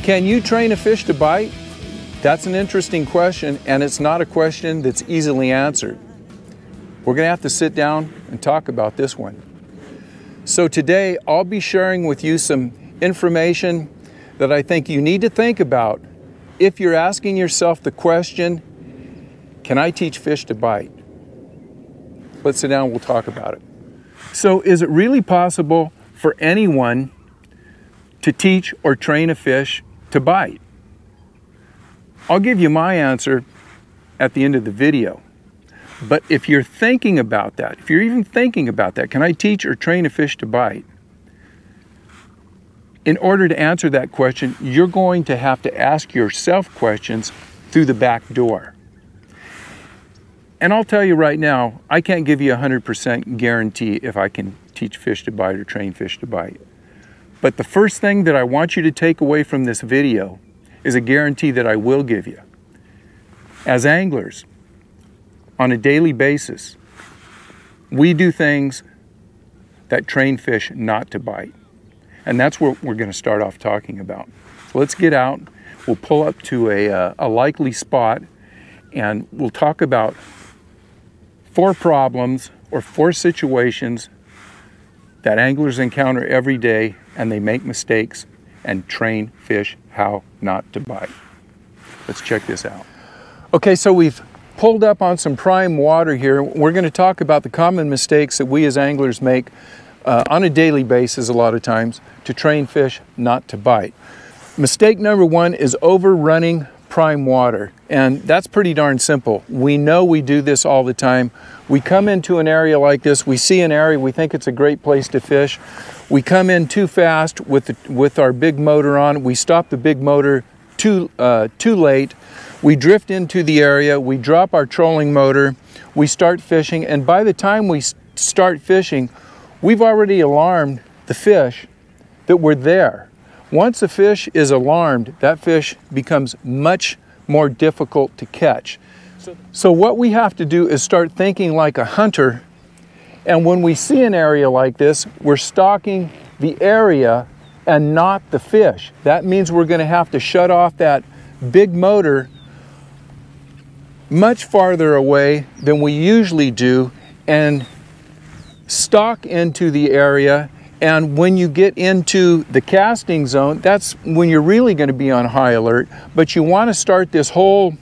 Can you train a fish to bite? That's an interesting question, and it's not a question that's easily answered. We're going to have to sit down and talk about this one. So today, I'll be sharing with you some information that I think you need to think about if you're asking yourself the question, can I teach fish to bite? Let's sit down and we'll talk about it. So is it really possible for anyone to teach or train a fish to bite? I'll give you my answer at the end of the video. But if you're thinking about that, if you're even thinking about that, can I teach or train a fish to bite? In order to answer that question, you're going to have to ask yourself questions through the back door. And I'll tell you right now, I can't give you a 100% guarantee if I can teach fish to bite or train fish to bite. But the first thing that I want you to take away from this video is a guarantee that I will give you. As anglers, on a daily basis, we do things that train fish not to bite. And that's what we're going to start off talking about. So let's get out, we'll pull up to a likely spot, and we'll talk about 4 problems or 4 situations that anglers encounter every day, and they make mistakes and train fish how not to bite. Let's check this out. Okay, so we've pulled up on some prime water here. We're going to talk about the common mistakes that we as anglers make on a daily basis a lot of times to train fish not to bite. Mistake number 1 is overrunning prime water, and that's pretty darn simple. We know we do this all the time. We come into an area like this, we see an area, we think it's a great place to fish. We come in too fast with our big motor on. We stop the big motor too late. We drift into the area, we drop our trolling motor, we start fishing, and by the time we start fishing, we've already alarmed the fish that we're there. Once a fish is alarmed, that fish becomes much more difficult to catch. So what we have to do is start thinking like a hunter, and when we see an area like this, we're stalking the area and not the fish. That means we're going to have to shut off that big motor much farther away than we usually do and stalk into the area. And when you get into the casting zone, that's when you're really going to be on high alert. But you want to start this whole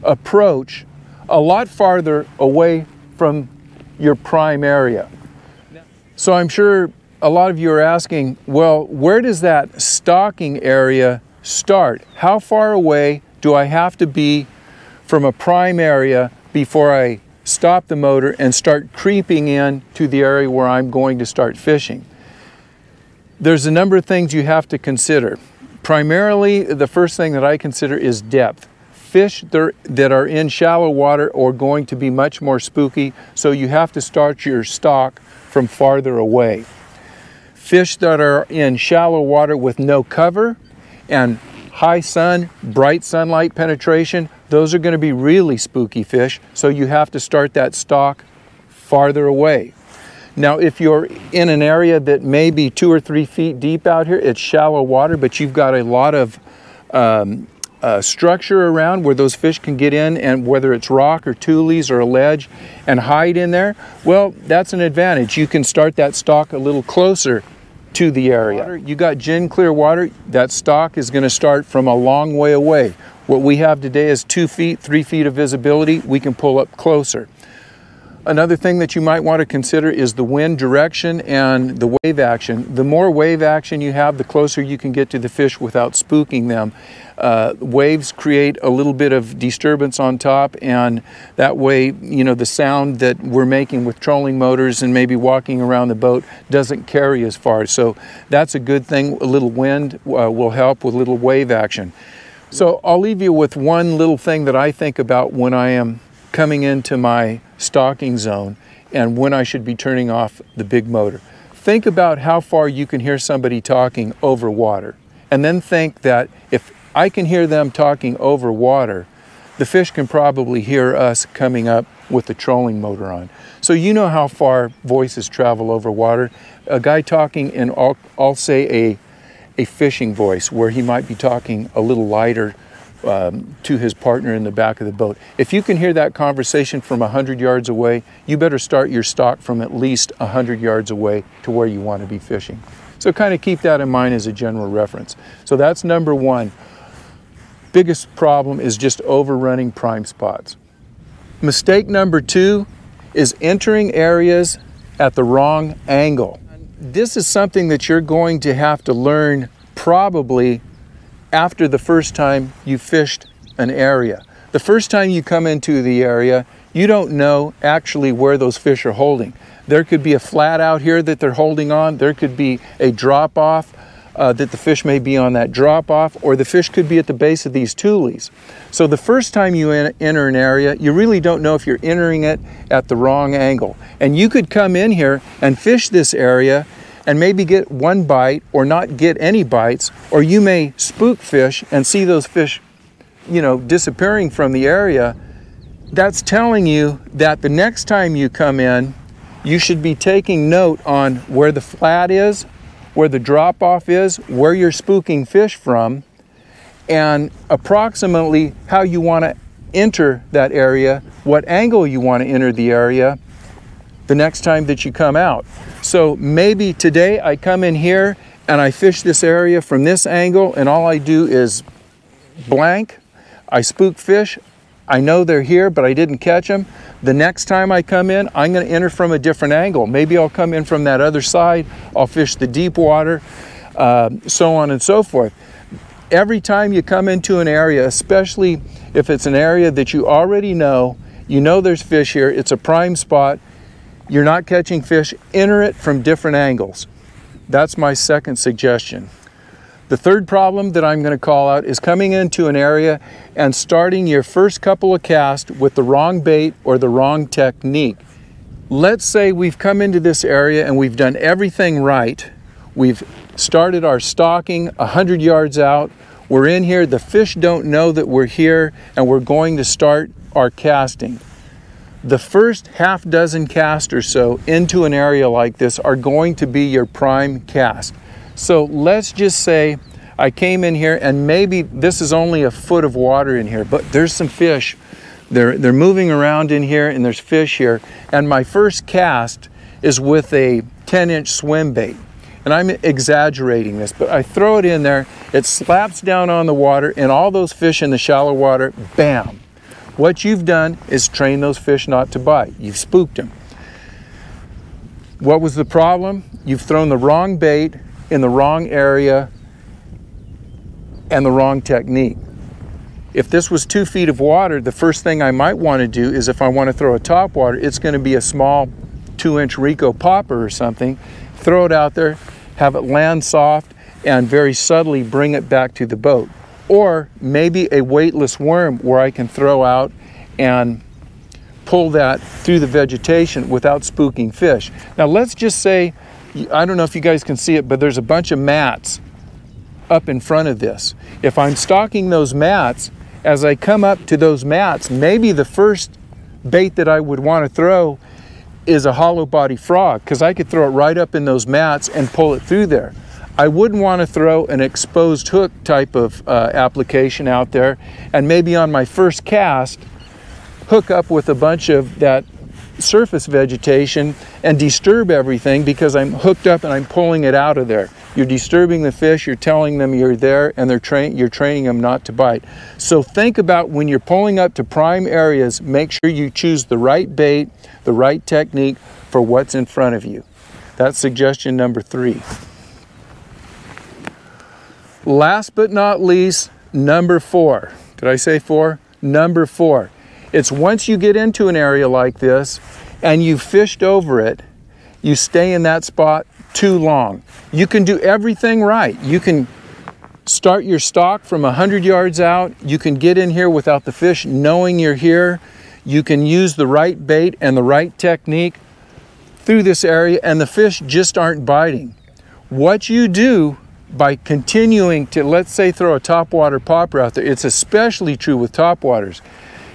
approach a lot farther away from your prime area. So I'm sure a lot of you are asking, well, where does that stalking area start? How far away do I have to be from a prime area before I stop the motor and start creeping in to the area where I'm going to start fishing? There's a number of things you have to consider. Primarily, the first thing that I consider is depth. Fish that are in shallow water are going to be much more spooky, so you have to start your stalk from farther away. Fish that are in shallow water with no cover and high sun, bright sunlight penetration, those are going to be really spooky fish, so you have to start that stalk farther away. Now, if you're in an area that may be 2 or 3 feet deep out here, it's shallow water, but you've got a lot of structure around where those fish can get in, and whether it's rock or tules or a ledge, and hide in there, well, that's an advantage. You can start that stalk a little closer to the area. You got gin clear water, that stalk is going to start from a long way away. What we have today is 2 feet, 3 feet of visibility. We can pull up closer. Another thing that you might want to consider is the wind direction and the wave action. The more wave action you have, the closer you can get to the fish without spooking them. Waves create a little bit of disturbance on top, and that way, you know, the sound that we're making with trolling motors and maybe walking around the boat doesn't carry as far. So that's a good thing. A little wind will help with a little wave action. So I'll leave you with one little thing that I think about when I am coming into my stalking zone and when I should be turning off the big motor. Think about how far you can hear somebody talking over water, and then think that if I can hear them talking over water, the fish can probably hear us coming up with the trolling motor on. So you know how far voices travel over water. A guy talking in, I'll say, a fishing voice where he might be talking a little lighter to his partner in the back of the boat. If you can hear that conversation from 100 yards away, you better start your stock from at least 100 yards away to where you want to be fishing. So kind of keep that in mind as a general reference. So that's number one. Biggest problem is just overrunning prime spots. Mistake number two is entering areas at the wrong angle. This is something that you're going to have to learn probably after the first time you fished an area. The first time you come into the area, you don't know actually where those fish are holding. There could be a flat out here that they're holding on. There could be a drop off that the fish may be on that drop off, or the fish could be at the base of these tules. So the first time you enter an area, you really don't know if you're entering it at the wrong angle. And you could come in here and fish this area and maybe get one bite or not get any bites, or you may spook fish and see those fish, you know, disappearing from the area. That's telling you that the next time you come in, you should be taking note on where the flat is, where the drop off is, where you're spooking fish from, and approximately how you want to enter that area, what angle you want to enter the area the next time that you come out. So maybe today I come in here and I fish this area from this angle, and all I do is blank. I spook fish. I know they're here, but I didn't catch them. The next time I come in, I'm going to enter from a different angle. Maybe I'll come in from that other side. I'll fish the deep water, so on and so forth. Every time you come into an area, especially if it's an area that you already know, you know there's fish here, it's a prime spot, you're not catching fish, enter it from different angles. That's my second suggestion. The third problem that I'm going to call out is coming into an area and starting your first couple of casts with the wrong bait or the wrong technique. Let's say we've come into this area and we've done everything right. We've started our stalking 100 yards out. We're in here, the fish don't know that we're here, and we're going to start our casting. The first half dozen casts or so into an area like this are going to be your prime cast. So let's just say I came in here and maybe this is only a foot of water in here, but there's some fish. They're moving around in here and there's fish here. And my first cast is with a 10-inch swim bait. And I'm exaggerating this, but I throw it in there, it slaps down on the water, and all those fish in the shallow water, bam. What you've done is train those fish not to bite. You've spooked them. What was the problem? You've thrown the wrong bait in the wrong area and the wrong technique. If this was 2 feet of water, the first thing I might want to do is if I want to throw a top water, it's going to be a small 2-inch Rico popper or something. Throw it out there, have it land soft, and very subtly bring it back to the boat. Or maybe a weightless worm where I can throw out and pull that through the vegetation without spooking fish. Now let's just say, I don't know if you guys can see it, but there's a bunch of mats up in front of this. If I'm stalking those mats, as I come up to those mats, maybe the first bait that I would want to throw is a hollow body frog, because I could throw it right up in those mats and pull it through there. I wouldn't want to throw an exposed hook type of application out there and maybe on my first cast hook up with a bunch of that surface vegetation and disturb everything because I'm hooked up and I'm pulling it out of there. You're disturbing the fish, you're telling them you're there, and you're training them not to bite. So think about when you're pulling up to prime areas, make sure you choose the right bait, the right technique for what's in front of you. That's suggestion number 3. Last but not least, number 4. Did I say 4? Number 4. It's once you get into an area like this and you've fished over it, you stay in that spot too long. You can do everything right. You can start your stock from 100 yards out. You can get in here without the fish knowing you're here. You can use the right bait and the right technique through this area and the fish just aren't biting. What you do by continuing to, let's say, throw a topwater popper out there, it's especially true with topwaters.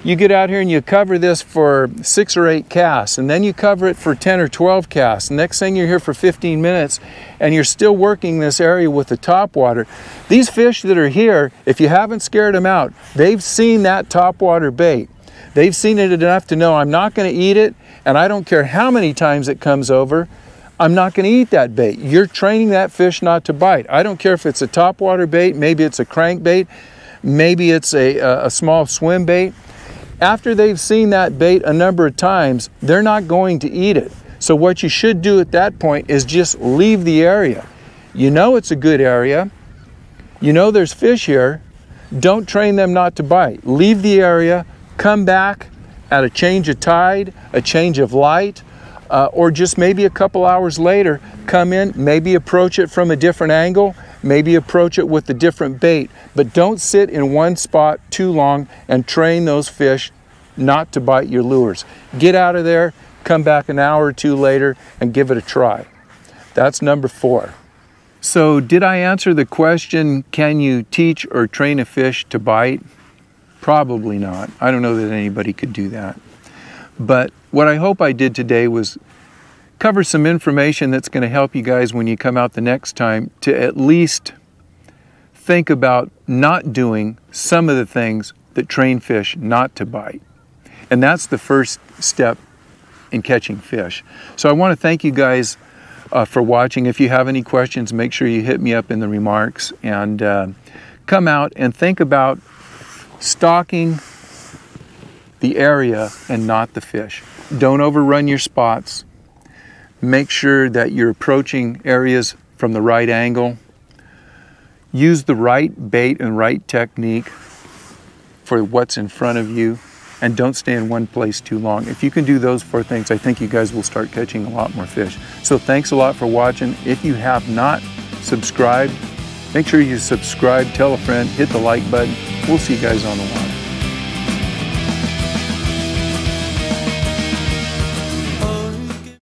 You get out here and you cover this for 6 or 8 casts, and then you cover it for 10 or 12 casts. Next thing you're here for 15 minutes and you're still working this area with the topwater. These fish that are here, if you haven't scared them out, they've seen that topwater bait. They've seen it enough to know I'm not going to eat it, and I don't care how many times it comes over, I'm not going to eat that bait. You're training that fish not to bite. I don't care if it's a topwater bait, maybe it's a crankbait, maybe it's a small swim bait. After they've seen that bait a number of times, they're not going to eat it. So what you should do at that point is just leave the area. You know it's a good area. You know there's fish here. Don't train them not to bite. Leave the area, come back at a change of tide, a change of light, or just maybe a couple hours later, come in, maybe approach it from a different angle, maybe approach it with a different bait, but don't sit in one spot too long and train those fish not to bite your lures. Get out of there, come back an hour or two later and give it a try. That's number 4. So did I answer the question, can you teach or train a fish to bite? Probably not. I don't know that anybody could do that. But what I hope I did today was cover some information that's going to help you guys when you come out the next time to at least think about not doing some of the things that train fish not to bite. And that's the first step in catching fish. So I want to thank you guys for watching. If you have any questions, make sure you hit me up in the remarks, and come out and think about stalking the area and not the fish. Don't overrun your spots. Make sure that you're approaching areas from the right angle. Use the right bait and right technique for what's in front of you, and don't stay in one place too long. If you can do those 4 things, I think you guys will start catching a lot more fish. So thanks a lot for watching. If you have not subscribed, make sure you subscribe, tell a friend, hit the like button. We'll see you guys on the water.